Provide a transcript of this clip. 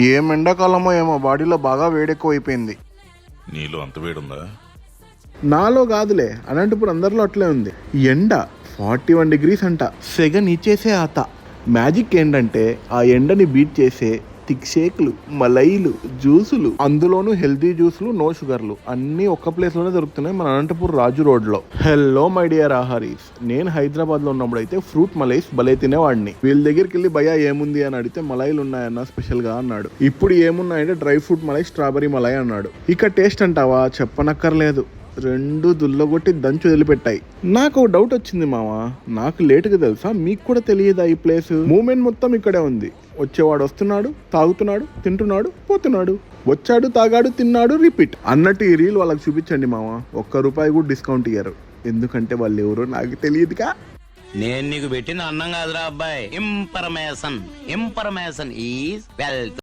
ఏం ఎండాకాలమో ఏమో బాడీలో బాగా వేడెక్కువైపోయింది. నీలో అంత వేడుందా? నాలో కాదులే, అలాంటిప్పుడు అందరిలో అట్లే ఉంది. ఎండ 41 degrees అంట. సెగ నీచేసే ఆత. మ్యాజిక్ ఏంటంటే ఆ ఎండని బీట్ చేసే థిక్ షేక్లు, మలైలు, జ్యూసులు, అందులోనూ హెల్తీ జ్యూసులు, నో షుగర్లు అన్నీ ఒక్క ప్లేస్ లోనే దొరుకుతున్నాయి మన అనంతపూర్ రాజు రోడ్ లో. హెల్లో మై డియర్ ఆహారీస్, నేను హైదరాబాద్ లో ఉన్నప్పుడు అయితే ఫ్రూట్ మలైస్ భలే తినేవాడిని. వీళ్ళ దగ్గరికి వెళ్ళి భయ్యా ఏముంది అని అడిగితే మలైలు ఉన్నాయన్న స్పెషల్ గా అన్నాడు. ఇప్పుడు ఏమున్నాయంటే డ్రై ఫ్రూట్ మలై, స్ట్రాబెరీ మలై అన్నాడు. ఇక టేస్ట్ అంటావా, చెప్పనక్కర్లేదు. రెండు దుల్లగొట్టి దంచి వదిలిపెట్టాయి. నాకు డౌట్ వచ్చింది మామ, నాకు లేటుగా తెలుసా, మీకు కూడా తెలియదా ఈ ప్లేస్? మూమెంట్ మొత్తం ఇక్కడే ఉంది. వచ్చేవాడు వస్తున్నాడు, తాగుతున్నాడు, తింటున్నాడు, పోతున్నాడు, వచ్చాడు, తాగాడు, తిన్నాడు, రిపీట్ అన్నట్టు ఈ రీల్ వాళ్ళకి చూపించండి మామ. ₹1 కూడా డిస్కౌంట్ ఇయ్యరు, ఎందుకంటే వాళ్ళు ఎవరో నాకు తెలియదుగా. నేను నీకు పెట్టిన అన్నం కాదురా అబ్బాయి, ఇంపర్మేషన్ ఈజ్ వెల్త్.